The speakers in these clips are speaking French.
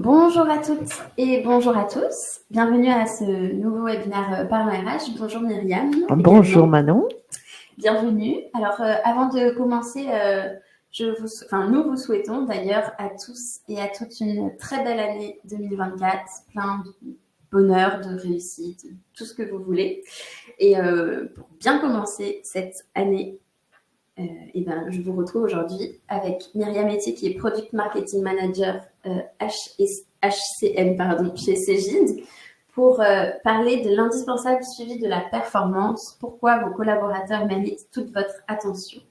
Bonjour à toutes et bonjour à tous. Bienvenue à ce nouveau webinaire Parlons RH. Bonjour Myriam. Bonjour Manon. Bienvenue. Alors, avant de commencer, nous vous souhaitons d'ailleurs à tous et à toutes une très belle année 2024, plein de bonheur, de réussite, tout ce que vous voulez. Et pour bien commencer cette année, je vous retrouve aujourd'hui avec Myriam Etier, qui est Product Marketing Manager HCM chez Cegid, pour parler de l'indispensable suivi de la performance, pourquoi vos collaborateurs méritent toute votre attention.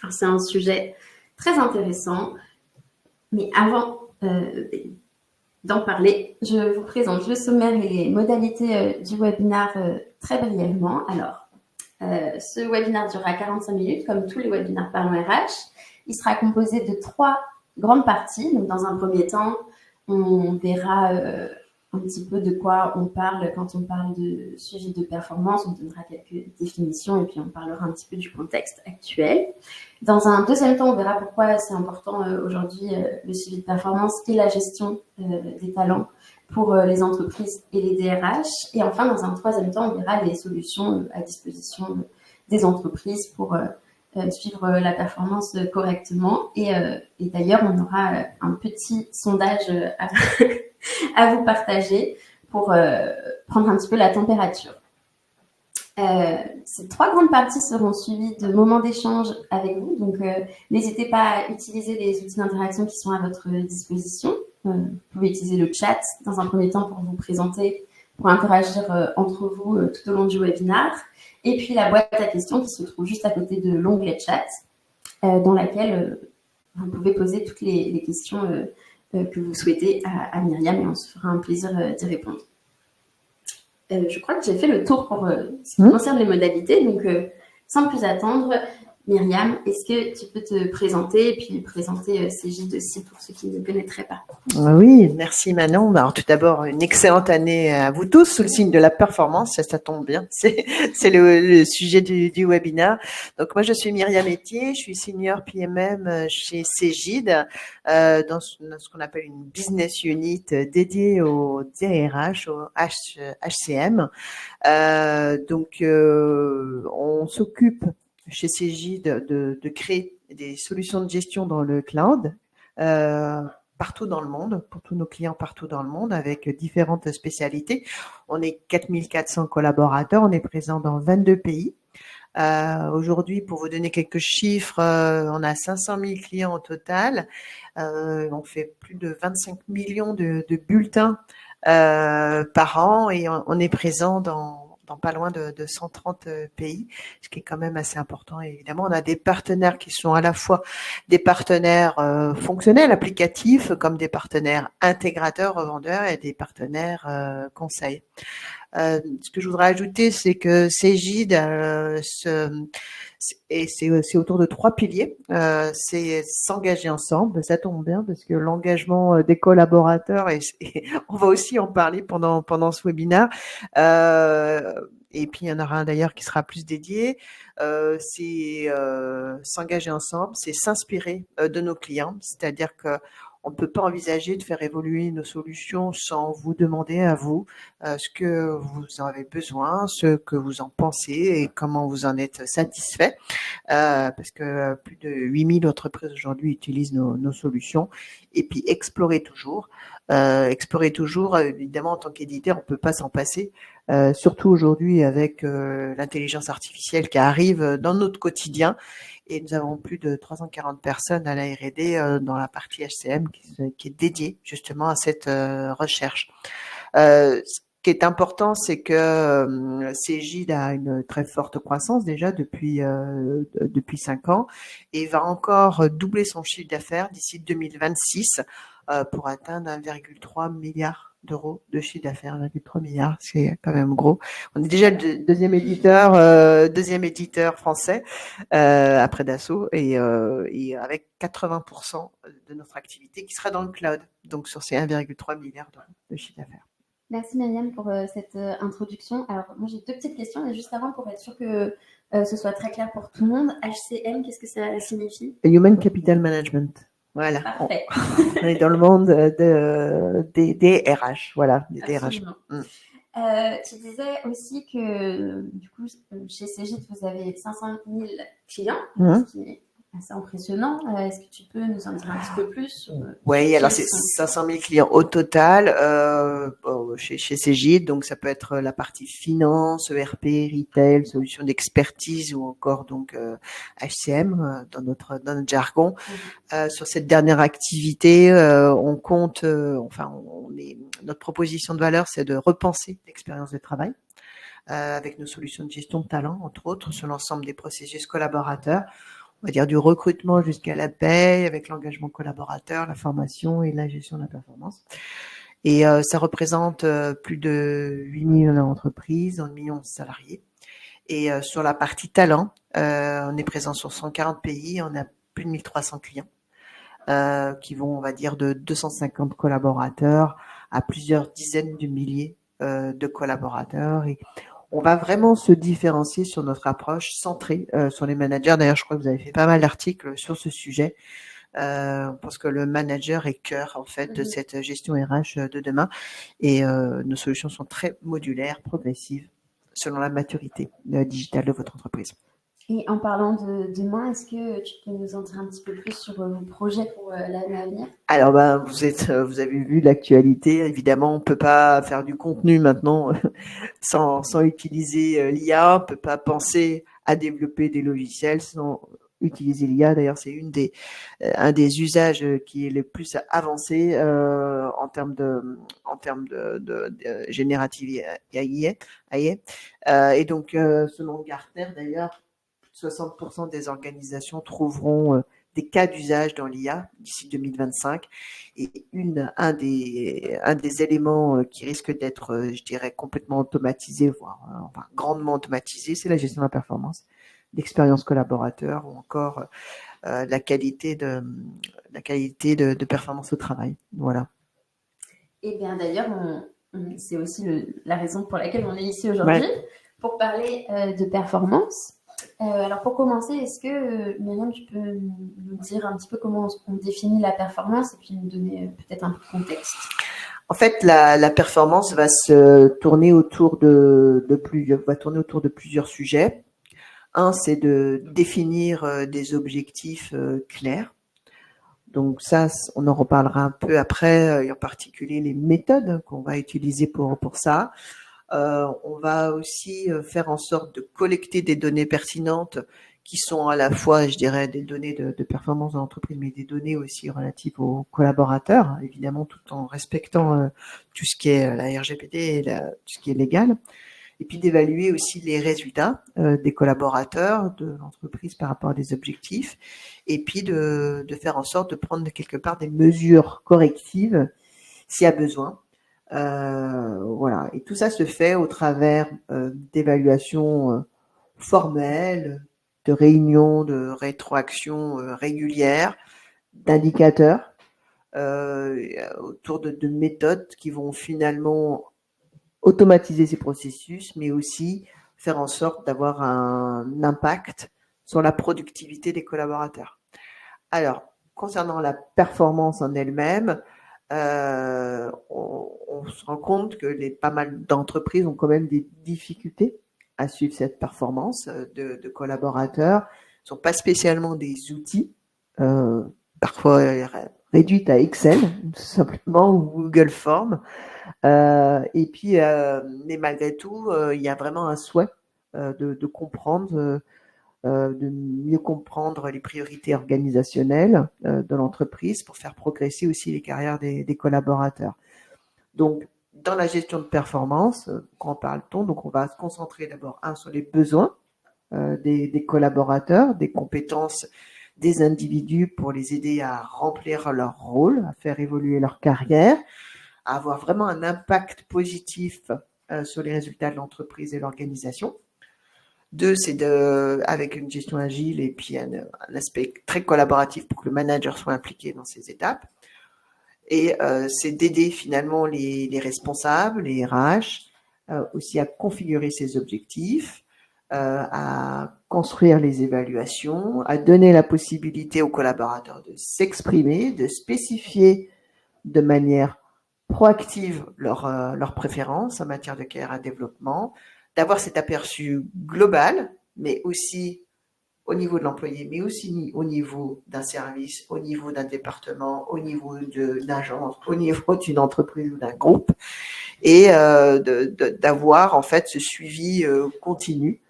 Alors, c'est un sujet très intéressant, mais avant d'en parler, je vous présente le sommaire et les modalités du webinaire très brièvement. Alors, ce webinaire durera 45 minutes, comme tous les webinaires Parlons RH. Il sera composé de 3 grandes parties. Donc, dans un premier temps, on verra un petit peu de quoi on parle quand on parle de suivi de performance. On donnera quelques définitions et puis on parlera un petit peu du contexte actuel. Dans un deuxième temps, on verra pourquoi c'est important aujourd'hui le suivi de performance et la gestion des talents pour les entreprises et les DRH. Et enfin, dans un troisième temps, on verra les solutions à disposition des entreprises pour suivre la performance correctement. Et d'ailleurs, on aura un petit sondage à vous partager pour prendre un petit peu la température. Ces 3 grandes parties seront suivies de moments d'échange avec vous. Donc, n'hésitez pas à utiliser les outils d'interaction qui sont à votre disposition. Vous pouvez utiliser le chat dans un premier temps pour vous présenter, pour interagir entre vous tout au long du webinaire. Et puis, la boîte à questions qui se trouve juste à côté de l'onglet chat, dans laquelle vous pouvez poser toutes les questions que vous souhaitez à Myriam et on se fera un plaisir d'y répondre. Je crois que j'ai fait le tour pour ce qui concerne les modalités. Donc, sans plus attendre, Myriam, est-ce que tu peux te présenter et puis présenter Cegid aussi pour ceux qui ne connaîtraient pas? Oui, merci Manon. Alors, tout d'abord, une excellente année à vous tous sous le signe de la performance. Ça tombe bien. C'est le sujet du webinaire. Donc, moi, je suis Myriam Etier. Je suis senior PMM chez Cegid, dans ce qu'on appelle une business unit dédiée au DRH, au HCM. On s'occupe chez Cegid de créer des solutions de gestion dans le cloud partout dans le monde, pour tous nos clients partout dans le monde, avec différentes spécialités. On est 4400 collaborateurs, on est présent dans 22 pays. Aujourd'hui, pour vous donner quelques chiffres, on a 500 000 clients au total. On fait plus de 25 millions de bulletins par an et on est présent dans pas loin de 130 pays, ce qui est quand même assez important. Et évidemment, on a des partenaires qui sont à la fois des partenaires fonctionnels, applicatifs, comme des partenaires intégrateurs, revendeurs et des partenaires conseils. Ce que je voudrais ajouter, c'est que Cegid, c'est autour de 3 piliers. C'est s'engager ensemble, ça tombe bien parce que l'engagement des collaborateurs, et on va aussi en parler pendant ce webinaire. Et puis il y en aura un d'ailleurs qui sera plus dédié. C'est s'engager ensemble, c'est s'inspirer de nos clients, c'est-à-dire que on ne peut pas envisager de faire évoluer nos solutions sans vous demander à vous ce que vous en avez besoin, ce que vous en pensez et comment vous en êtes satisfait. Parce que plus de 8000 entreprises aujourd'hui utilisent nos solutions. Et puis explorer toujours. Évidemment, en tant qu'éditeur, on peut pas s'en passer. Surtout aujourd'hui avec l'intelligence artificielle qui arrive dans notre quotidien. Et nous avons plus de 340 personnes à la R&D dans la partie HCM qui est dédiée justement à cette recherche. Ce qui est important, c'est que Cegid a une très forte croissance déjà depuis 5 ans et va encore doubler son chiffre d'affaires d'ici 2026 pour atteindre 1,3 milliard d'euros de chiffre d'affaires. 1,3 milliard, c'est quand même gros. On est déjà le deuxième éditeur français après Dassault et avec 80% de notre activité qui sera dans le cloud, donc sur ces 1,3 milliard d'euros de chiffre d'affaires. Merci Myriam pour cette introduction. Alors, moi j'ai 2 petites questions, mais juste avant, pour être sûr que ce soit très clair pour tout le monde, HCM, qu'est-ce que ça signifie? Human Capital Management. Voilà, Parfait. on est dans le monde des RH, voilà, des DRH. Absolument. Tu disais aussi que du coup, chez Cégide, vous avez 500 000 clients, Mmh. ce qui est assez impressionnant. Est-ce que tu peux nous en dire un petit peu plus sur Oui, qui alors ils c'est sont? 500 000 clients au total chez Cégide. Donc ça peut être la partie finance, ERP, retail, solutions d'expertise ou encore donc HCM dans notre jargon. Sur cette dernière activité, on compte, notre proposition de valeur, c'est de repenser l'expérience de travail avec nos solutions de gestion de talent, entre autres, sur l'ensemble des processus collaborateurs. On va dire du recrutement jusqu'à la paie, avec l'engagement collaborateur, la formation et la gestion de la performance. Et ça représente plus de 8 000 entreprises, 1 million de salariés. Et sur la partie talent, on est présent sur 140 pays, on a plus de 1300 clients qui vont, on va dire, de 250 collaborateurs à plusieurs dizaines de milliers de collaborateurs. Et on va vraiment se différencier sur notre approche centrée sur les managers. D'ailleurs, je crois que vous avez fait pas mal d'articles sur ce sujet. Parce que le manager est cœur en fait de cette gestion RH de demain. Et nos solutions sont très modulaires, progressives, selon la maturité digitale de votre entreprise. Et en parlant de demain, est-ce que tu peux nous en dire un petit peu plus sur vos projets pour l'année à venir? Alors vous avez vu l'actualité. Évidemment, on peut pas faire du contenu maintenant sans utiliser l'IA. On peut pas penser à développer des logiciels sans utiliser l'IA. D'ailleurs, c'est un des usages qui est le plus avancé en termes de générative AI. Et donc, selon Gartner, d'ailleurs, 60% des organisations trouveront des cas d'usage dans l'IA d'ici 2025. Et un des éléments qui risque d'être, je dirais, complètement automatisé, voire enfin, grandement automatisé, c'est la gestion de la performance, l'expérience collaborateur ou encore la qualité de performance au travail. Voilà. Eh bien, d'ailleurs, c'est aussi la raison pour laquelle on est ici aujourd'hui, Ouais. pour parler de performance. Alors, pour commencer, est-ce que, Myriam, tu peux nous dire un petit peu comment on définit la performance et puis nous donner peut-être un peu de contexte? En fait, la performance va tourner autour de plusieurs sujets. Un, c'est de définir des objectifs clairs. Donc ça, on en reparlera un peu après, et en particulier les méthodes qu'on va utiliser pour ça. On va aussi faire en sorte de collecter des données pertinentes qui sont à la fois, je dirais, des données de performance de l'entreprise, mais des données aussi relatives aux collaborateurs, évidemment, tout en respectant tout ce qui est la RGPD et tout ce qui est légal. Et puis d'évaluer aussi les résultats des collaborateurs, de l'entreprise par rapport à des objectifs, et puis de faire en sorte de prendre quelque part des mesures correctives s'il y a besoin. Voilà. Et tout ça se fait au travers d'évaluations formelles, de réunions, de rétroactions régulières, d'indicateurs, autour de méthodes qui vont finalement automatiser ces processus, mais aussi faire en sorte d'avoir un impact sur la productivité des collaborateurs. Alors, concernant la performance en elle-même, on se rend compte que pas mal d'entreprises ont quand même des difficultés à suivre cette performance de collaborateurs. Ce ne sont pas spécialement des outils, parfois réduites à Excel, tout simplement, ou Google Forms. Et puis, mais malgré tout, il y a vraiment un souhait de comprendre, de mieux comprendre les priorités organisationnelles de l'entreprise pour faire progresser aussi les carrières des collaborateurs. Donc, dans la gestion de performance, quand parle-t-on, donc on va se concentrer d'abord sur les besoins des collaborateurs, des compétences des individus pour les aider à remplir leur rôle, à faire évoluer leur carrière, à avoir vraiment un impact positif sur les résultats de l'entreprise et l'organisation. Deux, c'est avec une gestion agile et puis un aspect très collaboratif pour que le manager soit impliqué dans ces étapes. Et c'est d'aider finalement les responsables, les RH, aussi à configurer ces objectifs, à construire les évaluations, à donner la possibilité aux collaborateurs de s'exprimer, de spécifier de manière proactive leurs préférences en matière de carrière et développement, d'avoir cet aperçu global, mais aussi au niveau de l'employé, mais aussi au niveau d'un service, au niveau d'un département, au niveau d'une agence, au niveau d'une entreprise ou d'un groupe, et d'avoir en fait ce suivi continu,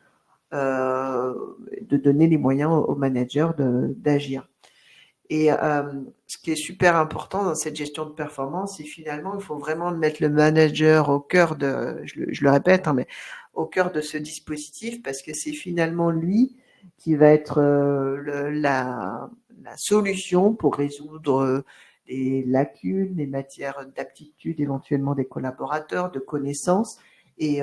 de donner les moyens aux managers d'agir. Et ce qui est super important dans cette gestion de performance, c'est finalement, il faut vraiment mettre le manager au cœur je le répète, hein, mais au cœur de ce dispositif, parce que c'est finalement lui qui va être la solution pour résoudre les lacunes, les matières d'aptitude éventuellement des collaborateurs, de connaissances, et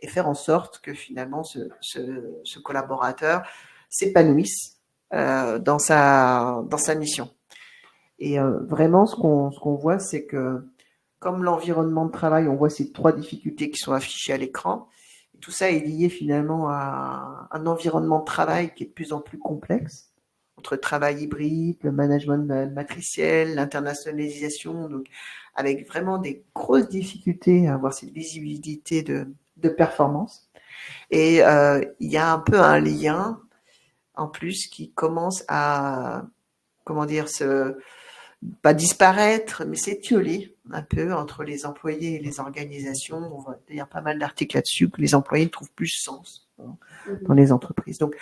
faire en sorte que finalement ce collaborateur s'épanouisse dans sa mission. Et vraiment, ce qu'on voit, c'est que comme l'environnement de travail, on voit ces 3 difficultés qui sont affichées à l'écran. Tout ça est lié finalement à un environnement de travail qui est de plus en plus complexe, entre travail hybride, le management matriciel, l'internationalisation, donc avec vraiment des grosses difficultés à avoir cette visibilité de performance. Et il y a un peu un lien en plus qui commence à, comment dire, pas disparaître, mais s'étioler un peu entre les employés et les organisations. On voit d'ailleurs pas mal d'articles là-dessus, que les employés ne trouvent plus sens dans les entreprises. Donc,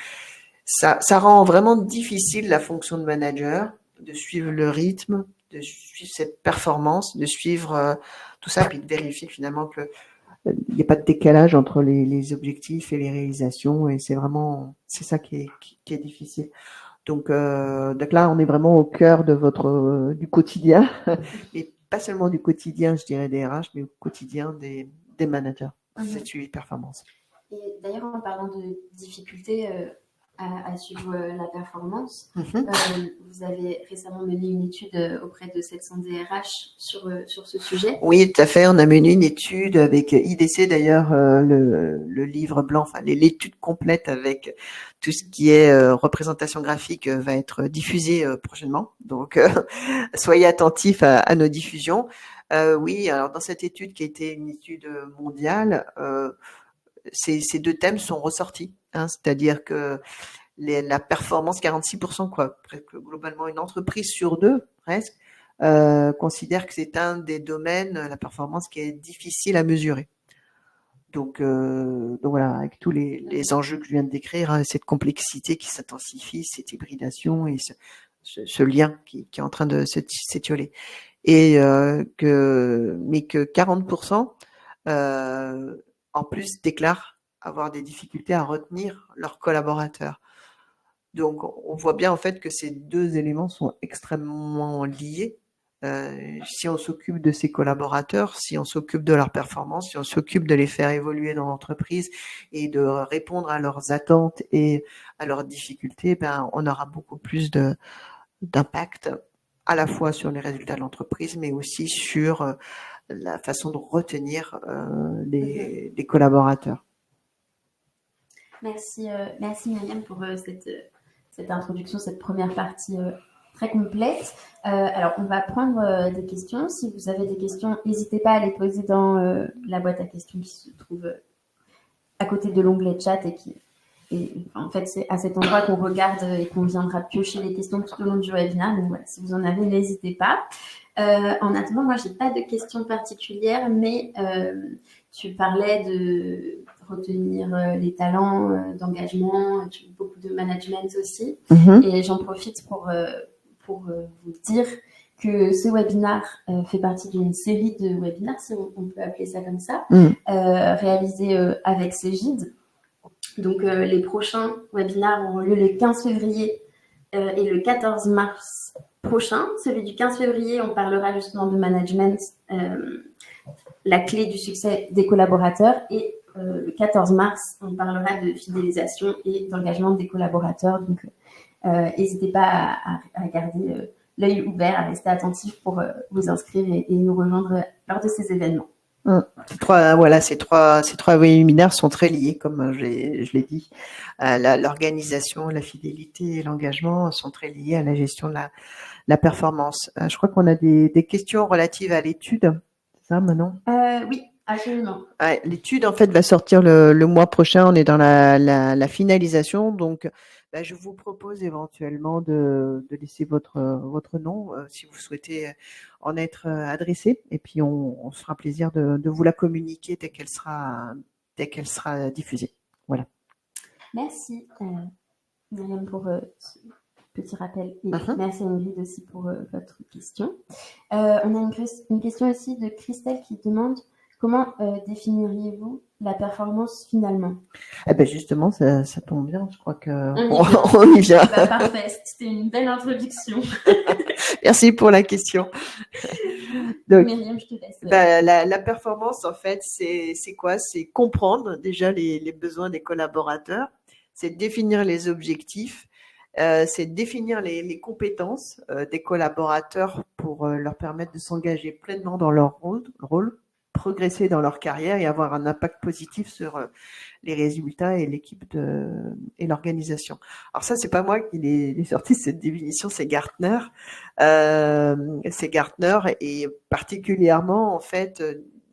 ça rend vraiment difficile la fonction de manager, de suivre le rythme, de suivre cette performance, de suivre tout ça, puis de vérifier finalement que il n'y a pas de décalage entre les objectifs et les réalisations, et c'est ça qui est difficile. Donc là, on est vraiment au cœur de du quotidien, et pas seulement du quotidien, je dirais, des RH, mais au quotidien des managers, cette suivi de performance. Et d'ailleurs, en parlant de difficultés à suivre la performance, vous avez récemment mené une étude auprès de 700 DRH sur ce sujet. Oui, tout à fait. On a mené une étude avec IDC, d'ailleurs, le livre blanc, enfin l'étude complète avec tout ce qui est représentation graphique va être diffusé prochainement. Donc, soyez attentifs à nos diffusions. Oui, alors dans cette étude qui a été une étude mondiale, ces 2 thèmes sont ressortis, hein, c'est-à-dire que la performance, 46%, quoi, presque globalement une entreprise sur 2, presque, considère que c'est un des domaines, la performance, qui est difficile à mesurer. Donc voilà, avec tous les enjeux que je viens de décrire, hein, cette complexité qui s'intensifie, cette hybridation et ce lien qui est en train de s'étioler. Et mais que 40% en plus déclarent avoir des difficultés à retenir leurs collaborateurs. Donc on voit bien en fait que ces 2 éléments sont extrêmement liés. Si on s'occupe de ses collaborateurs, si on s'occupe de leur performance, si on s'occupe de les faire évoluer dans l'entreprise et de répondre à leurs attentes et à leurs difficultés, ben on aura beaucoup plus d'impact à la fois sur les résultats de l'entreprise, mais aussi sur la façon de retenir les collaborateurs. Merci Myriam pour cette introduction, cette première partie très complète. Alors, on va prendre des questions. Si vous avez des questions, n'hésitez pas à les poser dans la boîte à questions qui se trouve à côté de l'onglet chat en fait, c'est à cet endroit qu'on regarde et qu'on viendra piocher les questions tout au long du webinaire. Donc voilà, si vous en avez, n'hésitez pas. En attendant, moi, j'ai pas de questions particulières, mais tu parlais de retenir les talents d'engagement, beaucoup de management aussi. Et j'en profite pour vous dire que ce webinaire fait partie d'une série de webinaires, si on peut appeler ça comme ça, réalisés avec Cégide. Donc, les prochains webinaires auront lieu le 15 février et le 14 mars prochain. Celui du 15 février, on parlera justement de management, la clé du succès des collaborateurs. Et le 14 mars, on parlera de fidélisation et d'engagement des collaborateurs. Donc, n'hésitez pas à garder l'œil ouvert, à rester attentif pour vous inscrire et nous rejoindre lors de ces événements. Ces trois webinaires sont très liés, comme je l'ai dit. L'organisation, la fidélité et l'engagement sont très liés à la gestion de la performance. Je crois qu'on a des questions relatives à l'étude. C'est ça, Manon? Oui, absolument. Ouais, l'étude, en fait, va sortir le mois prochain. On est dans la finalisation. Donc, je vous propose éventuellement de laisser votre nom si vous souhaitez en être adressé. Et puis, on se fera plaisir de vous la communiquer dès qu'elle sera diffusée. Voilà. Merci, Myriam, pour ce petit rappel. Et Mhm. merci Ingrid aussi pour votre question. On a une question aussi de Christelle qui demande comment définiriez-vous la performance finalement? Eh ben justement, ça tombe bien. Je crois On y vient. Bah, parfait, c'était une belle introduction. Merci pour la question. Donc, Myriam, je te laisse. la performance, en fait, c'est quoi? C'est comprendre déjà les besoins des collaborateurs, c'est définir les objectifs, c'est définir les compétences des collaborateurs pour leur permettre de s'engager pleinement dans leur rôle, progresser dans leur carrière et avoir un impact positif sur les résultats et l'équipe et l'organisation. Alors ça, c'est pas moi qui l'ai sorti cette définition, c'est Gartner. Et particulièrement en fait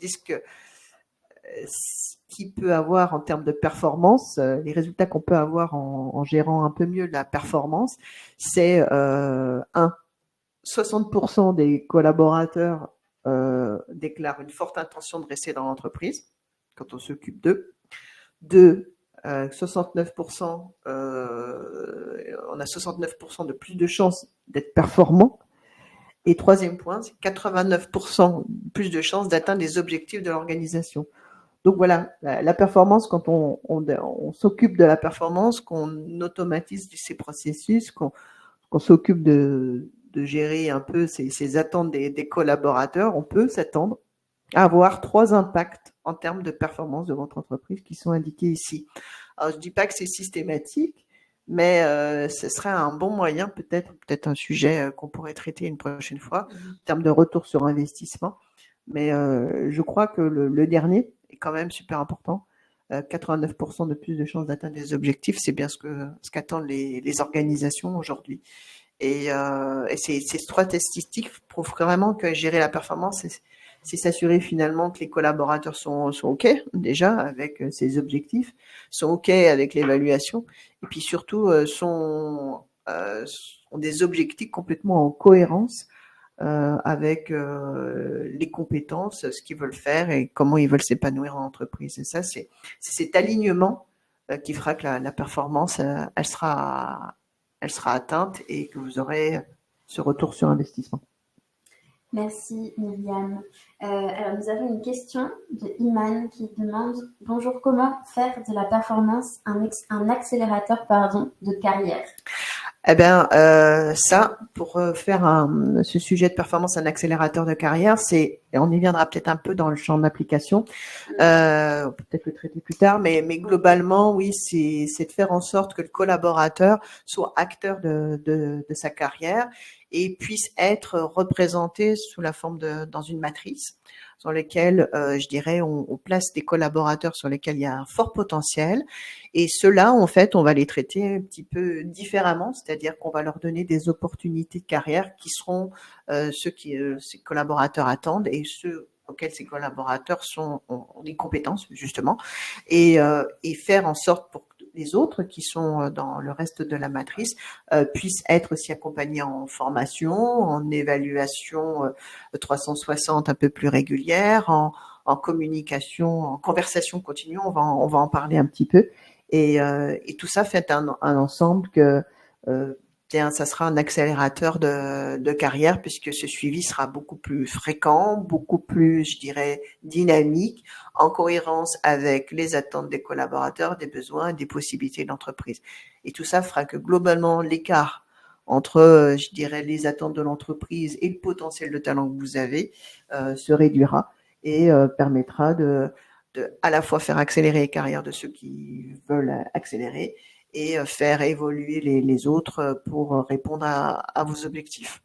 disent que ce qu'il peut avoir en termes de performance, les résultats qu'on peut avoir en gérant un peu mieux la performance, c'est 60% des collaborateurs déclarent une forte intention de rester dans l'entreprise quand on s'occupe d'eux. 2, 69%, on a 69% de plus de chances d'être performant. Et troisième point, c'est 89% plus de chances d'atteindre les objectifs de l'organisation. Donc voilà, la performance, quand on s'occupe de la performance, qu'on automatise ces processus, qu'on s'occupe de gérer un peu ces attentes des collaborateurs, on peut s'attendre à avoir 3 impacts en termes de performance de votre entreprise qui sont indiqués ici. Alors, je ne dis pas que c'est systématique, mais ce serait un bon moyen, peut-être un sujet qu'on pourrait traiter une prochaine fois, en termes de retour sur investissement. Mais je crois que le dernier est quand même super important. 89% de plus de chances d'atteindre des objectifs, c'est bien ce qu'attendent les organisations aujourd'hui. Et ces 3 statistiques prouvent vraiment que gérer la performance, c'est s'assurer finalement que les collaborateurs sont OK déjà avec ces objectifs, sont OK avec l'évaluation, et puis surtout ont des objectifs complètement en cohérence avec les compétences, ce qu'ils veulent faire et comment ils veulent s'épanouir en entreprise. Et ça, c'est cet alignement qui fera que la performance, elle sera atteinte et que vous aurez ce retour sur investissement. Merci Myriam. Alors nous avons une question de Iman qui demande « Bonjour, comment faire de la performance un accélérateur de carrière ?» Eh bien, ça, pour faire ce sujet de performance un accélérateur de carrière, et on y viendra peut-être un peu dans le champ d'application, on peut peut-être le traiter plus tard, mais globalement, oui, c'est de faire en sorte que le collaborateur soit acteur de sa carrière et puisse être représenté sous la forme dans une matrice sur lesquelles, je dirais, on place des collaborateurs sur lesquels il y a un fort potentiel. Et ceux-là, en fait, on va les traiter un petit peu différemment, c'est-à-dire qu'on va leur donner des opportunités de carrière qui seront ceux que ces collaborateurs attendent et ceux auxquels ces collaborateurs ont des compétences, justement, et faire en sorte pour que les autres qui sont dans le reste de la matrice puissent être aussi accompagnés en formation, en évaluation 360 un peu plus régulière, en communication, en conversation continue, on va en parler un petit peu. Et tout ça fait un ensemble que ça sera un accélérateur de carrière puisque ce suivi sera beaucoup plus fréquent, beaucoup plus, je dirais, dynamique, en cohérence avec les attentes des collaborateurs, des besoins et des possibilités de l'entreprise. Et tout ça fera que globalement, l'écart entre, je dirais, les attentes de l'entreprise et le potentiel de talent que vous avez se réduira et permettra de à la fois faire accélérer les carrières de ceux qui veulent accélérer et faire évoluer les autres pour répondre à vos objectifs.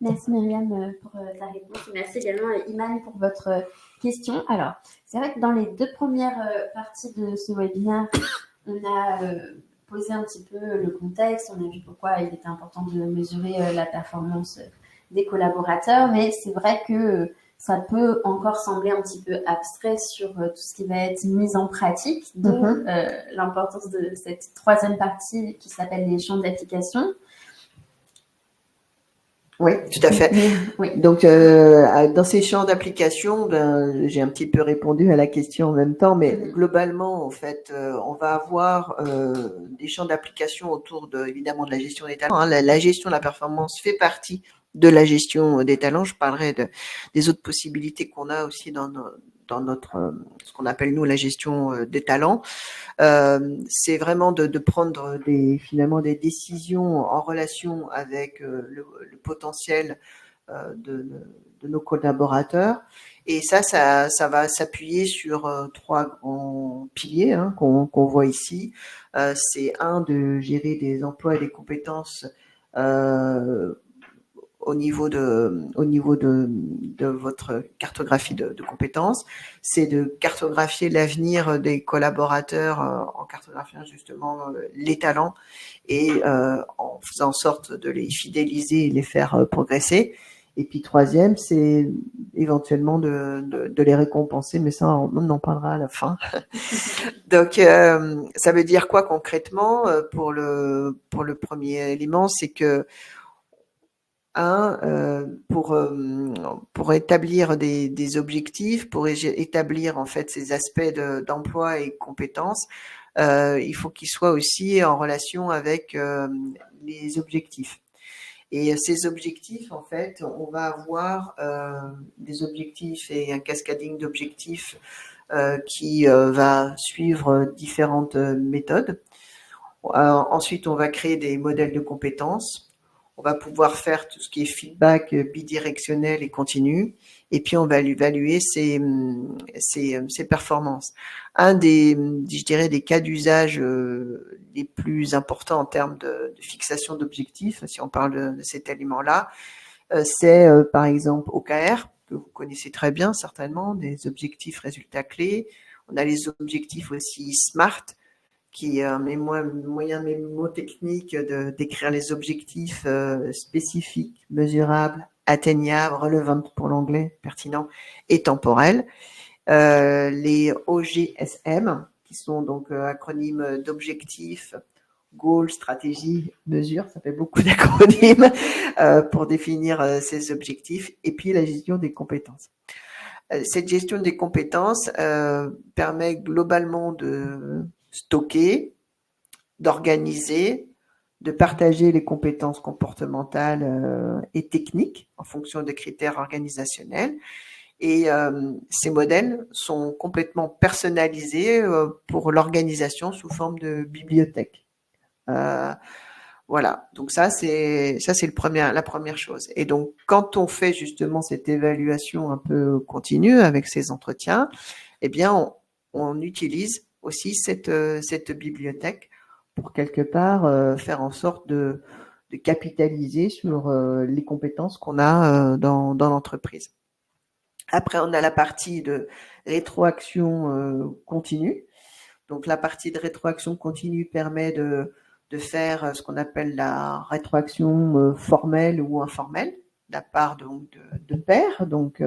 Merci Myriam pour ta réponse. Merci également Iman pour votre question. Alors, c'est vrai que dans les 2 premières parties de ce webinaire, on a posé un petit peu le contexte, on a vu pourquoi il était important de mesurer la performance des collaborateurs, mais c'est vrai que ça peut encore sembler un petit peu abstrait sur tout ce qui va être mis en pratique, d'où l'importance de cette 3e partie qui s'appelle les champs d'application. Oui, tout à fait. Oui. Donc, dans ces champs d'application, j'ai un petit peu répondu à la question en même temps, mais globalement, en fait, on va avoir des champs d'application autour évidemment de la gestion des talents. Hein. La gestion de la performance fait partie de la gestion des talents. Je parlerai des autres possibilités qu'on a aussi dans notre ce qu'on appelle nous la gestion des talents. C'est vraiment de prendre finalement des décisions en relation avec le potentiel de nos collaborateurs. Et ça va s'appuyer sur 3 grands piliers qu'on voit ici. C'est de gérer des emplois et des compétences au niveau de votre cartographie de compétences, c'est de cartographier l'avenir des collaborateurs en cartographiant justement les talents et en faisant en sorte de les fidéliser et les faire progresser. Et puis 3e, c'est éventuellement de les récompenser, mais ça, on en parlera à la fin. Donc, ça veut dire quoi concrètement pour le premier élément, c'est que pour établir des objectifs, pour établir en fait ces aspects d'emploi et compétences, il faut qu'ils soient aussi en relation avec les objectifs. Et ces objectifs, en fait, on va avoir des objectifs et un cascading d'objectifs qui va suivre différentes méthodes. Ensuite, on va créer des modèles de compétences. On va pouvoir faire tout ce qui est feedback bidirectionnel et continu. Et puis, on va évaluer ses performances. Un je dirais, des cas d'usage les plus importants en termes de fixation d'objectifs, si on parle de cet élément-là, c'est par exemple OKR, que vous connaissez très bien certainement, des objectifs résultats clés. On a les objectifs aussi SMART, qui est un moyen mémotechnique d'écrire les objectifs spécifiques, mesurables, atteignables, relevantes pour l'anglais, pertinents et temporels. Les OGSM, qui sont donc acronymes d'objectifs, goal, stratégie, mesure, ça fait beaucoup d'acronymes pour définir ces objectifs, et puis la gestion des compétences. Cette gestion des compétences permet globalement de stocker, d'organiser, de partager les compétences comportementales et techniques en fonction des critères organisationnels. Et ces modèles sont complètement personnalisés pour l'organisation sous forme de bibliothèque. Voilà, donc ça c'est la première chose. Et donc quand on fait justement cette évaluation un peu continue avec ces entretiens, eh bien on utilise aussi cette bibliothèque pour quelque part faire en sorte de capitaliser sur les compétences qu'on a dans l'entreprise. Après, on a la partie de rétroaction continue. Donc la partie de rétroaction continue permet de faire ce qu'on appelle la rétroaction formelle ou informelle de la part de pairs, donc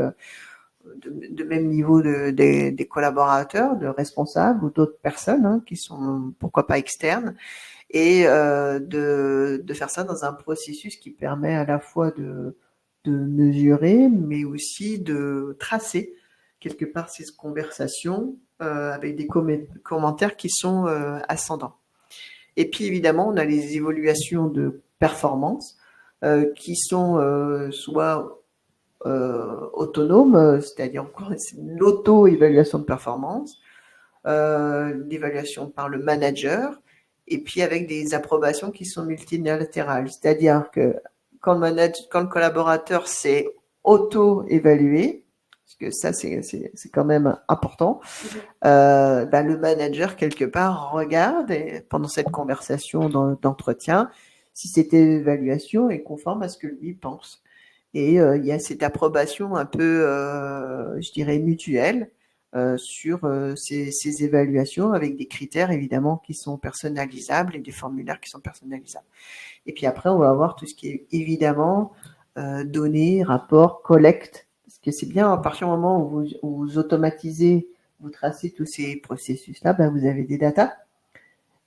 de même niveau des collaborateurs, de responsables ou d'autres personnes qui sont pourquoi pas externes, et de faire ça dans un processus qui permet à la fois de mesurer, mais aussi de tracer quelque part ces conversations avec des commentaires qui sont ascendants. Et puis évidemment, on a les évaluations de performance qui sont soit autonomes, c'est-à-dire encore l'auto-évaluation de performance, l'évaluation par le manager, et puis avec des approbations qui sont multilatérales, c'est-à-dire que quand le collaborateur s'est auto-évalué, parce que ça c'est quand même important, le manager quelque part regarde pendant cette conversation d'entretien si cette évaluation est conforme à ce que lui pense. Et il y a cette approbation un peu, je dirais, mutuelle sur ces évaluations avec des critères évidemment qui sont personnalisables et des formulaires qui sont personnalisables. Et puis après, on va avoir tout ce qui est évidemment données, rapports, collecte, parce que c'est bien à partir du moment où vous automatisez, vous tracez tous ces processus-là, ben vous avez des datas.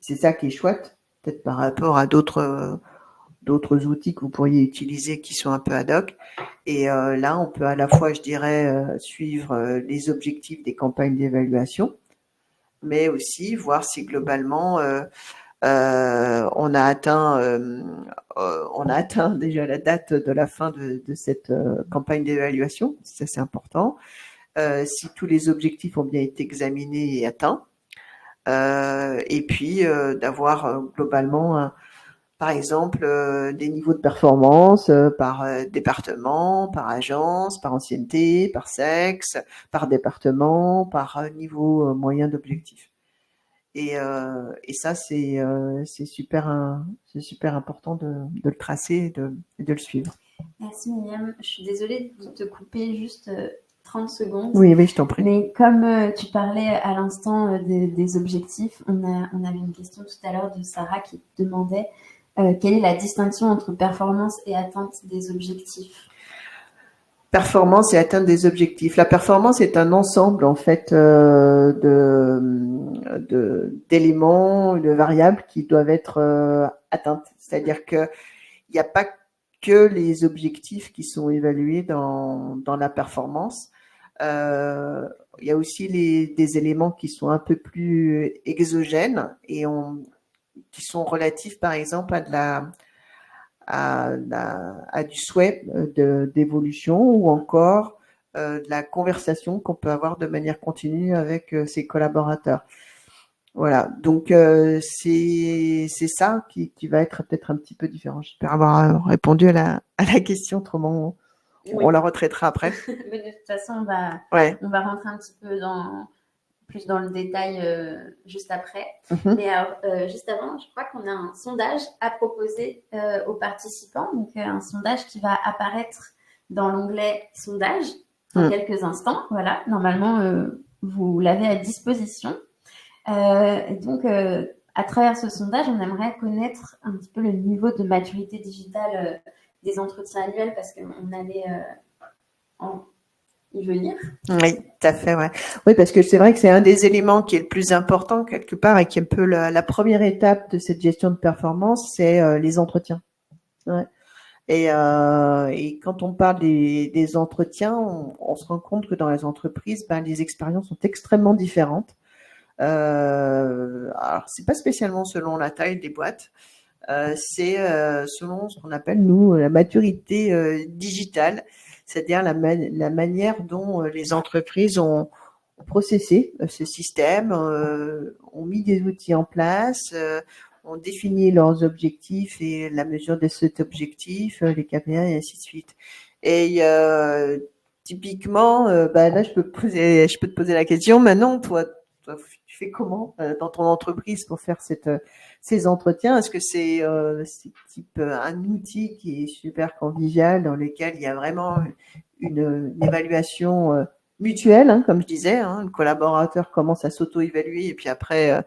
C'est ça qui est chouette, peut-être par rapport à d'autres outils que vous pourriez utiliser qui sont un peu ad hoc. Et là, on peut à la fois, je dirais, suivre les objectifs des campagnes d'évaluation, mais aussi voir si globalement on a atteint déjà la date de la fin de cette campagne d'évaluation, ça c'est important. Si tous les objectifs ont bien été examinés et atteints, et puis d'avoir globalement par exemple, des niveaux de performance par département, par agence, par ancienneté, par sexe, par département, par niveau moyen d'objectif. Et ça, c'est super important de le tracer et de le suivre. Merci Myriam. Je suis désolée de te couper juste 30 secondes. Oui, je t'en prie. Mais comme tu parlais à l'instant des objectifs, on avait une question tout à l'heure de Sarah qui demandait quelle est la distinction entre performance et atteinte des objectifs? Performance et atteinte des objectifs. La performance est un ensemble en fait d'éléments, de variables qui doivent être atteintes. C'est-à-dire que il n'y a pas que les objectifs qui sont évalués dans la performance. Il y a aussi des éléments qui sont un peu plus exogènes et qui sont relatifs, par exemple, à du souhait d'évolution ou encore de la conversation qu'on peut avoir de manière continue avec ses collaborateurs. Voilà, donc c'est ça qui va être peut-être un petit peu différent. J'espère avoir répondu à la question, autrement on la retraitera après. Mais de toute façon, on va rentrer un petit peu plus dans le détail juste après. Mais alors, juste avant, je crois qu'on a un sondage à proposer aux participants. Donc, un sondage qui va apparaître dans l'onglet sondage dans quelques instants. Voilà, normalement, vous l'avez à disposition. Donc, à travers ce sondage, on aimerait connaître un petit peu le niveau de maturité digitale des entretiens annuels parce qu'on allait y venir. Oui, tout à fait, ouais. Oui, parce que c'est vrai que c'est un des éléments qui est le plus important quelque part et qui est un peu la première étape de cette gestion de performance, c'est les entretiens. Ouais. Et quand on parle des entretiens, on se rend compte que dans les entreprises, les expériences sont extrêmement différentes. Alors, c'est pas spécialement selon la taille des boîtes, c'est selon ce qu'on appelle, nous, la maturité digitale, c'est-à-dire la manière dont les entreprises ont processé ce système, ont mis des outils en place, ont défini leurs objectifs et la mesure de cet objectif, les KPI et ainsi de suite. Et typiquement, là, je peux te poser la question. Maintenant, toi, tu fais comment dans ton entreprise pour faire ces entretiens? Est-ce que c'est type un outil qui est super convivial dans lequel il y a vraiment une évaluation mutuelle, comme je disais, le collaborateur commence à s'auto-évaluer et puis après,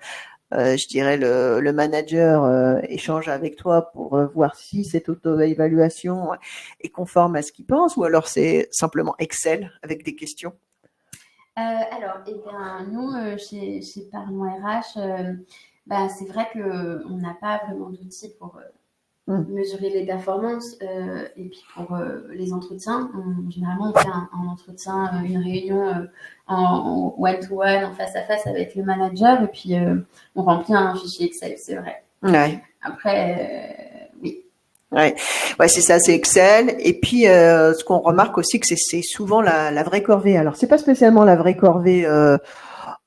je dirais le manager échange avec toi pour voir si cette auto-évaluation est conforme à ce qu'il pense, ou alors c'est simplement Excel avec des questions? Alors, nous, chez Parlons RH, c'est vrai qu'on n'a pas vraiment d'outils pour mesurer les performances et puis pour les entretiens. Généralement, on fait un entretien, une réunion en one-to-one, en face-à-face avec le manager et puis on remplit un fichier Excel, c'est vrai. Ouais. Après, oui. Ouais, c'est ça, c'est Excel. Et puis, ce qu'on remarque aussi, que c'est souvent la vraie corvée. Alors, c'est pas spécialement la vraie corvée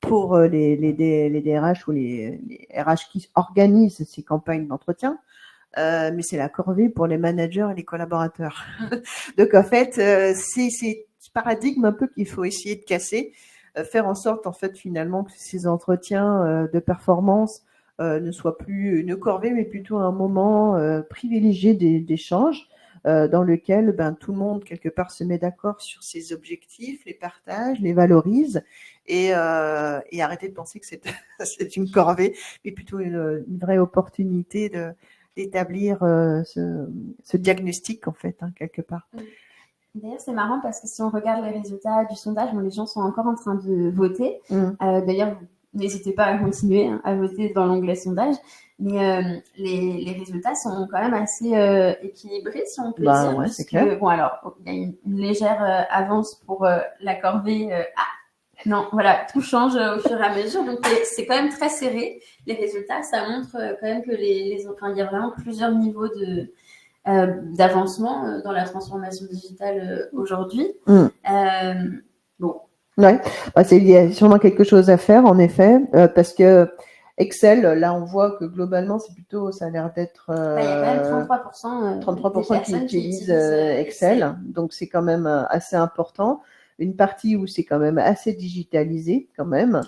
pour les DRH ou les RH qui organisent ces campagnes d'entretien, mais c'est la corvée pour les managers et les collaborateurs. Donc, en fait, c'est ce paradigme un peu qu'il faut essayer de casser, faire en sorte, en fait, finalement, que ces entretiens de performance ne soit plus une corvée, mais plutôt un moment privilégié d'échange, dans lequel tout le monde, quelque part, se met d'accord sur ses objectifs, les partage, les valorise, et arrêter de penser que c'est une corvée, mais plutôt une vraie opportunité d'établir ce diagnostic, en fait, quelque part. D'ailleurs, c'est marrant parce que si on regarde les résultats du sondage, les gens sont encore en train de voter. D'ailleurs, n'hésitez pas à continuer à voter dans l'onglet sondage. Mais les résultats sont quand même assez équilibrés, si on peut dire. Ouais, c'est clair. Bon, alors, il y a une légère avance pour la corvée. Non, voilà, tout change au fur et à mesure. Donc, c'est quand même très serré. Les résultats, ça montre quand même que enfin, il y a vraiment plusieurs niveaux d'avancement dans la transformation digitale aujourd'hui. Bon. Ouais, il y a sûrement quelque chose à faire, en effet, parce que Excel, là, on voit que globalement, ça a l'air d'être... il y a quand même 33% qui utilisent Excel, donc c'est quand même assez important. Une partie où c'est quand même assez digitalisé, quand même,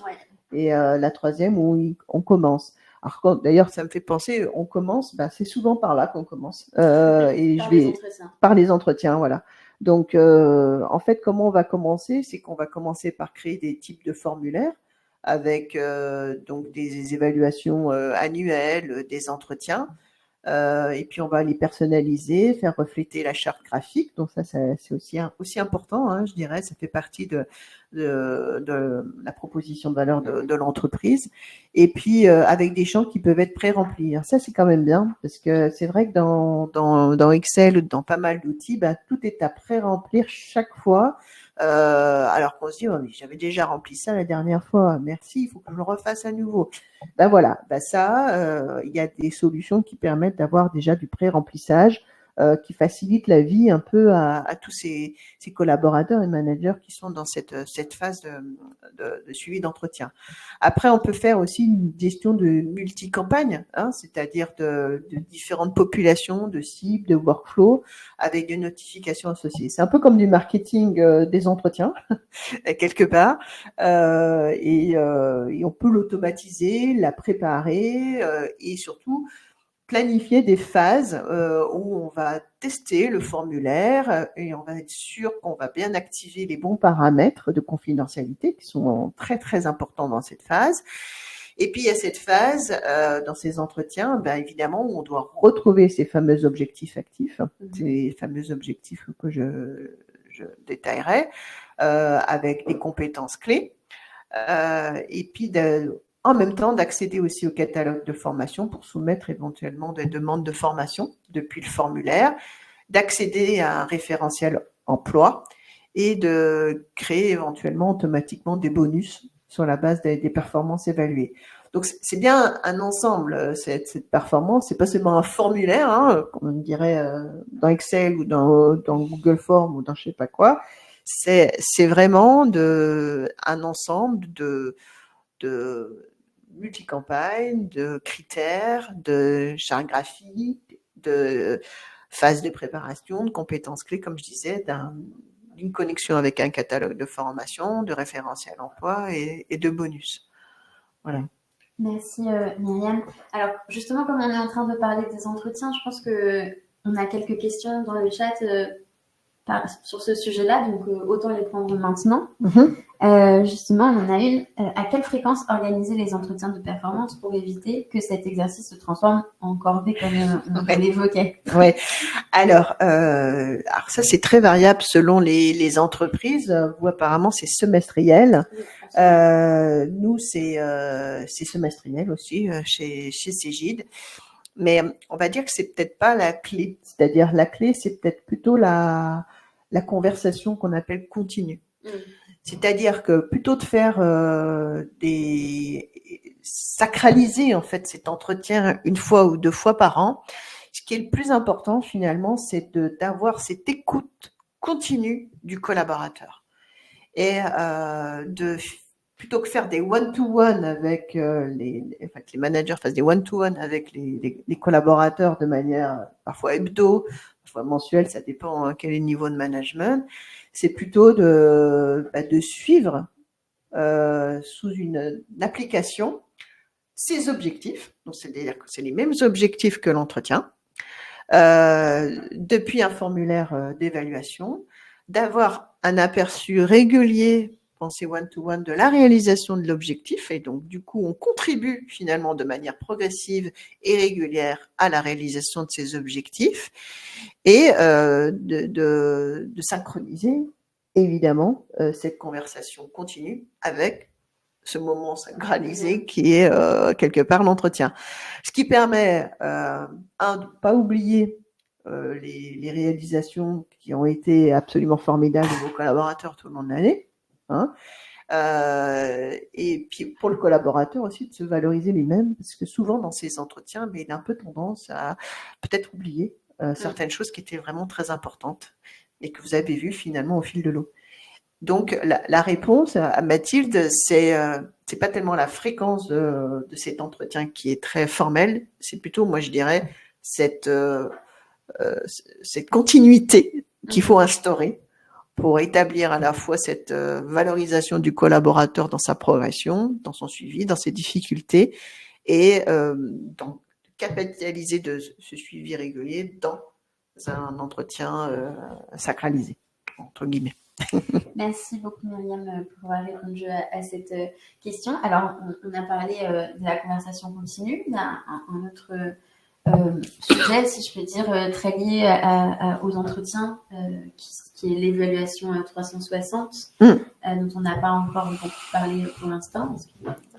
et la troisième où on commence. Alors, d'ailleurs, ça me fait penser, on commence, c'est souvent par là qu'on commence. Par les entretiens, voilà. Donc, en fait, comment on va commencer? C'est qu'on va commencer par créer des types de formulaires avec donc des évaluations annuelles, des entretiens. Et puis, on va les personnaliser, faire refléter la charte graphique. Donc, ça c'est aussi important, hein, je dirais. Ça fait partie de la proposition de valeur de l'entreprise. Et puis, avec des champs qui peuvent être pré-remplis. Ça, c'est quand même bien, parce que c'est vrai que dans Excel ou dans pas mal d'outils, tout est à pré-remplir chaque fois. Alors qu'on se dit, mais j'avais déjà rempli ça la dernière fois, merci, il faut que je le refasse à nouveau. Voilà, ça, il y a des solutions qui permettent d'avoir déjà du pré-remplissage, qui facilite la vie un peu à tous ces collaborateurs et managers qui sont dans cette phase de suivi d'entretien. Après, on peut faire aussi une gestion de multi-campagnes, hein, c'est-à-dire de différentes populations, de cibles, de workflows, avec des notifications associées. C'est un peu comme du marketing des entretiens, quelque part, et on peut l'automatiser, la préparer, et surtout planifier des phases où on va tester le formulaire et on va être sûr qu'on va bien activer les bons paramètres de confidentialité qui sont très très importants dans cette phase. Et puis il y a cette phase dans ces entretiens, évidemment, où on doit retrouver ces fameux objectifs actifs, ces fameux objectifs que je détaillerai, avec des compétences clés, et puis en même temps d'accéder aussi au catalogue de formation pour soumettre éventuellement des demandes de formation depuis le formulaire, d'accéder à un référentiel emploi et de créer éventuellement automatiquement des bonus sur la base des performances évaluées. Donc c'est bien un ensemble, cette performance, c'est pas seulement un formulaire, hein, comme on dirait dans Excel ou dans Google Forms ou dans je sais pas quoi. C'est vraiment un ensemble de multi-campagnes, de critères, de chartes graphiques, de phases de préparation, de compétences clés, comme je disais, d'une connexion avec un catalogue de formation, de référentiel emploi et de bonus. Voilà. Merci Myriam. Alors justement, comme on est en train de parler des entretiens, je pense qu'on a quelques questions dans le chat sur ce sujet-là, donc autant les prendre maintenant. Justement, on en a une. À quelle fréquence organiser les entretiens de performance pour éviter que cet exercice se transforme en corvée, comme on l'évoquait? Ouais. Alors ça, c'est très variable selon les entreprises. Vous, apparemment, c'est semestriel. Nous, c'est semestriel aussi chez Cegid. Mais on va dire que c'est peut-être pas la clé. C'est-à-dire, la clé, c'est peut-être plutôt la conversation qu'on appelle continue. C'est-à-dire que plutôt de faire sacraliser en fait cet entretien une fois ou deux fois par an, ce qui est le plus important finalement, c'est d'avoir cette écoute continue du collaborateur et plutôt que faire des one-to-one avec que les managers fassent des one-to-one avec les collaborateurs de manière parfois hebdo, parfois mensuelle, ça dépend quel est le niveau de management. C'est plutôt de suivre sous une application ces objectifs. Donc, c'est-à-dire que c'est les mêmes objectifs que l'entretien, depuis un formulaire d'évaluation, d'avoir un aperçu régulier dans ces one-to-one de la réalisation de l'objectif. Et donc, du coup, on contribue finalement de manière progressive et régulière à la réalisation de ces objectifs et de synchroniser, évidemment, cette conversation continue avec ce moment sacralisé qui est quelque part l'entretien. Ce qui permet, de ne pas oublier les réalisations qui ont été absolument formidables de vos collaborateurs tout au long de l'année. Hein. Et puis pour le collaborateur aussi de se valoriser lui-même, parce que souvent dans ces entretiens, mais il a un peu tendance à peut-être oublier certaines choses qui étaient vraiment très importantes et que vous avez vues finalement au fil de l'eau. Donc la réponse à Mathilde, c'est pas tellement la fréquence de cet entretien qui est très formel, c'est plutôt, moi je dirais, cette continuité qu'il faut instaurer pour établir à la fois cette valorisation du collaborateur dans sa progression, dans son suivi, dans ses difficultés, et capitaliser de ce suivi régulier dans un entretien sacralisé, entre guillemets. Merci beaucoup Myriam pour avoir répondu à cette question. Alors, on a parlé de la conversation continue. Il y a un autre sujet, si je peux dire, très lié aux entretiens, qui est l'évaluation 360, dont on n'a pas encore beaucoup parlé pour l'instant.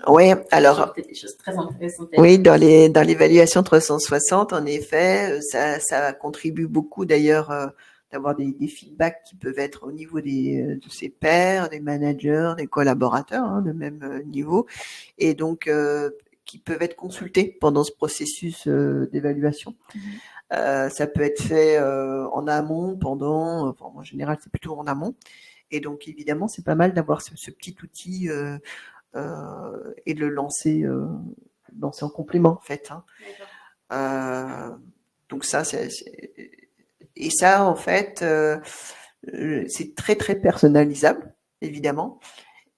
Oui, alors, peut-être des choses très intéressantes. Oui, dans l'évaluation 360, en effet, ça contribue beaucoup d'ailleurs d'avoir des feedbacks qui peuvent être au niveau de ses pairs, des managers, des collaborateurs de même niveau, et donc qui peuvent être consultés pendant ce processus d'évaluation. Ça peut être fait en amont, en général c'est plutôt en amont, et donc évidemment c'est pas mal d'avoir ce petit outil et de le lancer en complément en fait. Donc ça et ça en fait c'est très très personnalisable évidemment,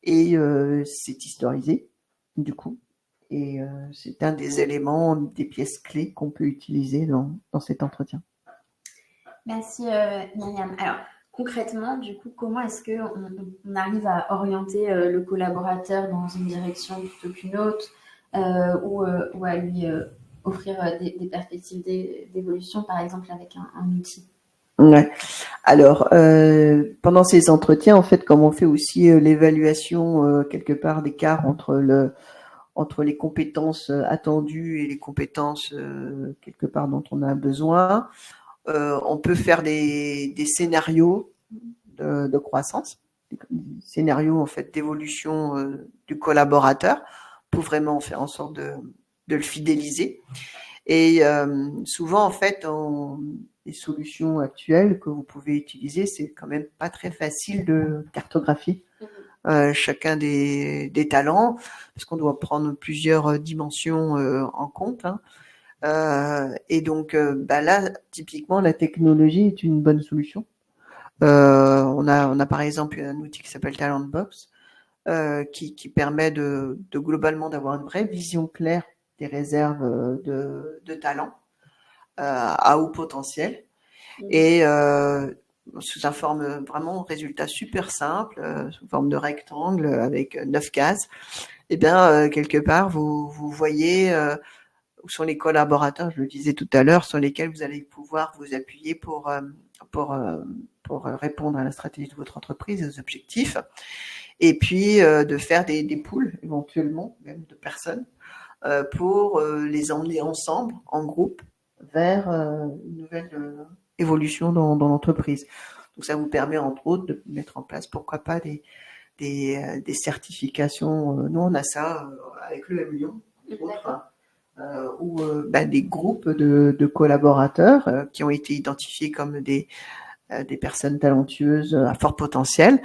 et c'est historisé du coup, et c'est un des éléments, des pièces clés qu'on peut utiliser dans cet entretien. Merci Myriam. Alors concrètement, du coup, comment est-ce qu'on arrive à orienter le collaborateur dans une direction plutôt qu'une autre, ou à lui offrir des perspectives d'évolution, par exemple avec un outil? Ouais. Alors, pendant ces entretiens, en fait, comme on fait aussi l'évaluation quelque part d'écart entre les compétences attendues et les compétences quelque part dont on a besoin, on peut faire des scénarios de croissance, des scénarios en fait d'évolution du collaborateur pour vraiment faire en sorte de le fidéliser. Et souvent en fait, les solutions actuelles que vous pouvez utiliser, c'est quand même pas très facile de cartographier chacun des talents, parce qu'on doit prendre plusieurs dimensions en compte. Et donc là, typiquement, la technologie est une bonne solution. On a par exemple un outil qui s'appelle Talentbox, qui permet de globalement d'avoir une vraie vision claire des réserves de talents à haut potentiel, et sous une forme vraiment résultat super simple, sous forme de rectangle avec 9 cases. Et bien quelque part vous voyez où sont les collaborateurs, je le disais tout à l'heure, sur lesquels vous allez pouvoir vous appuyer pour répondre à la stratégie de votre entreprise et aux objectifs, et puis de faire des poules éventuellement même de personnes pour les emmener ensemble en groupe vers une nouvelle évolution dans l'entreprise. Donc ça vous permet entre autres de mettre en place, pourquoi pas, des certifications. Nous on a ça avec le M Lyon, où des groupes de collaborateurs qui ont été identifiés comme des personnes talentueuses à fort potentiel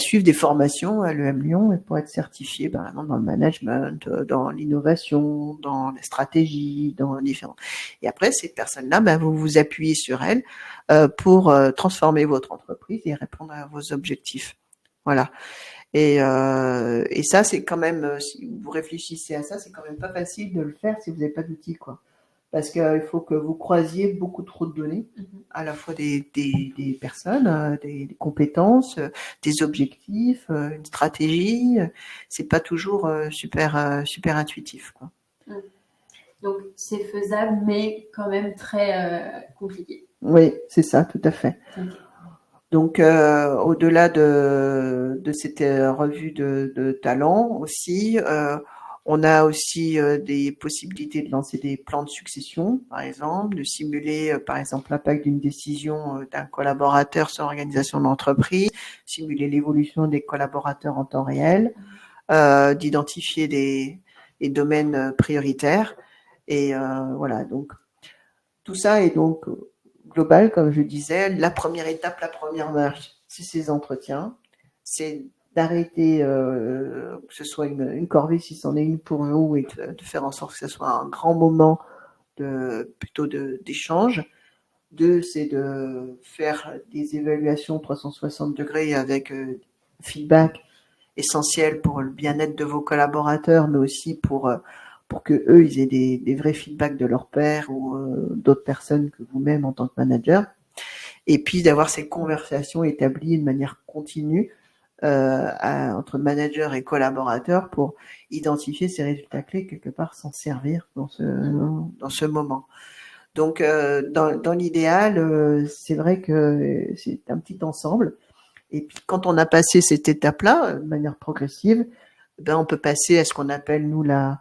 suivent des formations à l'EM Lyon pour être certifiés dans le management, dans l'innovation, dans la stratégie, dans différents. Et après, ces personnes-là, vous vous appuyez sur elles pour transformer votre entreprise et répondre à vos objectifs. Voilà. Et ça, c'est quand même, si vous réfléchissez à ça, c'est quand même pas facile de le faire si vous n'avez pas d'outils, quoi. parce qu'il faut que vous croisiez beaucoup trop de données, à la fois des personnes, des compétences, des objectifs, une stratégie. C'est pas toujours super intuitif, quoi. Donc, c'est faisable, mais quand même très compliqué. Oui, c'est ça, tout à fait. Okay. Donc, au-delà de cette revue de talent aussi, on a aussi des possibilités de lancer des plans de succession, par exemple, de simuler, par exemple, l'impact d'une décision d'un collaborateur sur l'organisation de l'entreprise, simuler l'évolution des collaborateurs en temps réel, d'identifier des domaines prioritaires. Et voilà, donc tout ça est donc global, comme je disais. La première étape, la première marche, c'est ces entretiens. C'est d'arrêter que ce soit une corvée, si c'en est une pour vous, et de faire en sorte que ce soit un grand moment d'échange. 2, c'est de faire des évaluations 360 degrés avec feedback essentiel pour le bien-être de vos collaborateurs, mais aussi pour que eux ils aient des vrais feedbacks de leur pairs ou d'autres personnes que vous-même en tant que manager. Et puis d'avoir ces conversations établies de manière continue entre manager et collaborateur pour identifier ces résultats clés, quelque part s'en servir dans ce moment. Donc dans l'idéal, c'est vrai que c'est un petit ensemble. Et puis quand on a passé cette étape-là, de manière progressive, ben on peut passer à ce qu'on appelle nous la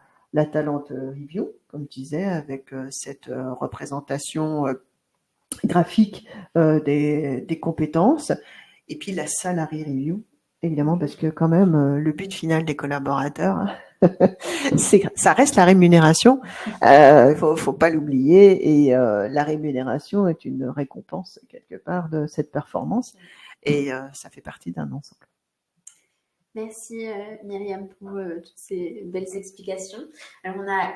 talent review, comme je disais, avec cette représentation graphique des compétences, et puis la salary review, évidemment, parce que quand même le but final des collaborateurs, ça reste la rémunération. Faut pas l'oublier, et la rémunération est une récompense quelque part de cette performance, et ça fait partie d'un ensemble. Merci Myriam pour toutes ces belles explications. Alors on a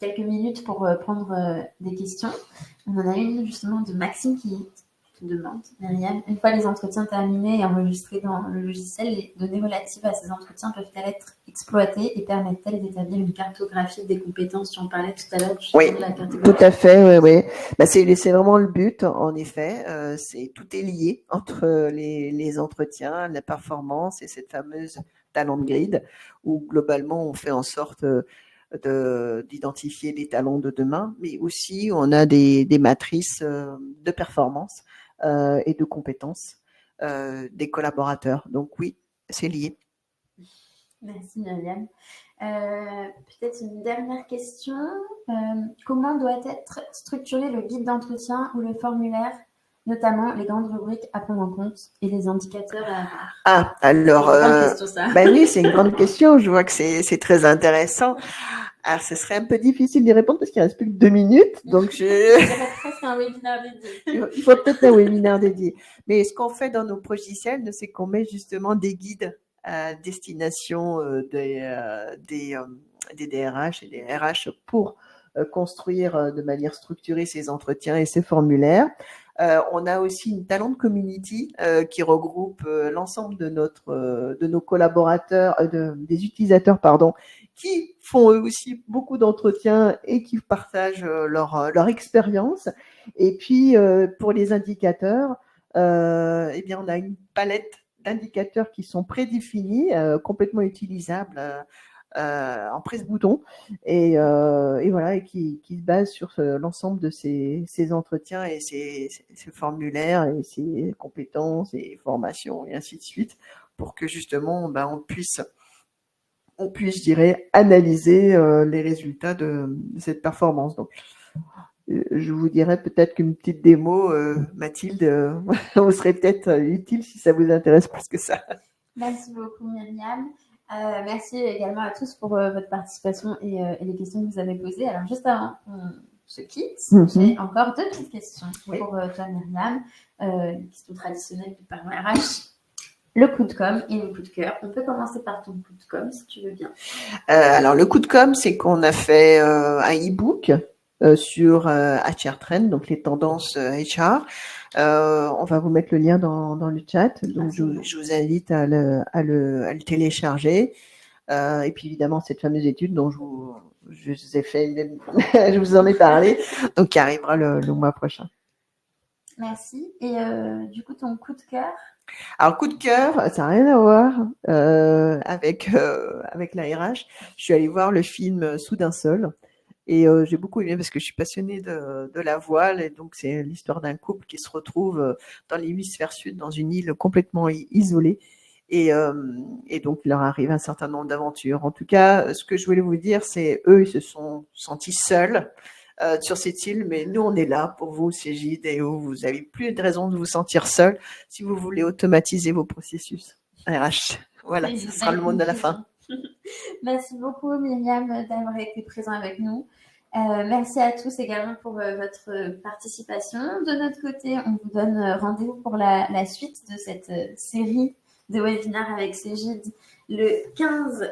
quelques minutes pour prendre des questions. On en a une justement de Maxime qui te demande, Myriam, une fois les entretiens terminés et enregistrés dans le logiciel, les données relatives à ces entretiens peuvent-elles être exploitées et permettent-elles d'établir une cartographie des compétences? Tu en parlais tout à l'heure. Oui, de la cartographie. Tout à fait, oui. Bah, c'est vraiment le but, en effet. Tout est lié entre les entretiens, la performance et cette fameuse talent grid, où globalement on fait en sorte d'identifier les talents de demain, mais aussi on a des matrices de performance et de compétences des collaborateurs. Donc oui, c'est lié. Merci Myriam. Peut-être une dernière question. Comment doit être structuré le guide d'entretien ou le formulaire, notamment les grandes rubriques à prendre en compte et les indicateurs à avoir? Ah, alors, c'est une grande question, ça. Ben oui, c'est une grande question. Je vois que c'est très intéressant. Alors, ce serait un peu difficile d'y répondre parce qu'il reste plus que 2 minutes. Donc, Il faudrait presque un webinaire dédié. Il faut peut-être un webinaire dédié. Mais ce qu'on fait dans nos logiciels, c'est qu'on met justement des guides à destination des DRH et des RH pour construire de manière structurée ces entretiens et ces formulaires. On a aussi une talent community qui regroupe l'ensemble de nos collaborateurs, des utilisateurs, pardon, qui font eux aussi beaucoup d'entretiens et qui partagent leur expérience. Et puis pour les indicateurs, eh bien on a une palette d'indicateurs qui sont prédéfinis, complètement utilisables en presse-bouton, et voilà, et qui se basent sur l'ensemble de ces entretiens et ces formulaires et ces compétences et formations et ainsi de suite, pour que justement on puisse, je dirais, analyser les résultats de cette performance. Donc, je vous dirais peut-être qu'une petite démo, Mathilde, vous serait peut-être utile si ça vous intéresse plus que ça. Merci beaucoup Myriam. Merci également à tous pour votre participation et les questions que vous avez posées. Alors juste avant qu'on se quitte, j'ai encore 2 petites questions pour toi Myriam. Une question traditionnelle du parent RH. Le coup de com' et le coup de cœur. On peut commencer par ton coup de com' si tu veux bien. Alors le coup de com', c'est qu'on a fait un e-book sur HR Trend, donc les tendances HR. On va vous mettre le lien dans le chat, donc je vous invite à le télécharger. Et puis évidemment cette fameuse étude dont je vous ai fait, je vous en ai parlé, donc qui arrivera le mois prochain. Merci. Et du coup, ton coup de cœur? Alors, coup de cœur, ça n'a rien à voir avec la RH. Je suis allée voir le film Soudain seul et j'ai beaucoup aimé parce que je suis passionnée de la voile et donc c'est l'histoire d'un couple qui se retrouve dans l'hémisphère sud, dans une île complètement isolée et donc il leur arrive un certain nombre d'aventures. En tout cas, ce que je voulais vous dire, c'est eux, ils se sont sentis seuls sur cette île, mais nous, on est là pour vous, Cégide, et vous n'avez plus de raison de vous sentir seul si vous voulez automatiser vos processus RH. Voilà, ce sera le mot de la fin. Merci beaucoup, Myriam, d'avoir été présent avec nous. Merci à tous également pour votre participation. De notre côté, on vous donne rendez-vous pour la suite de cette série de webinaires avec Cégide le 15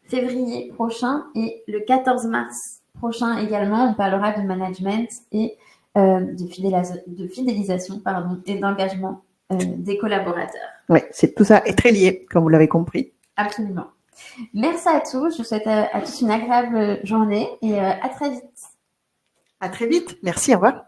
février prochain et le 14 mars prochain également. On parlera de management et de fidélisation et d'engagement des collaborateurs. Oui, tout ça est très lié, comme vous l'avez compris. Absolument. Merci à tous. Je vous souhaite à tous une agréable journée et à très vite. À très vite. Merci, au revoir.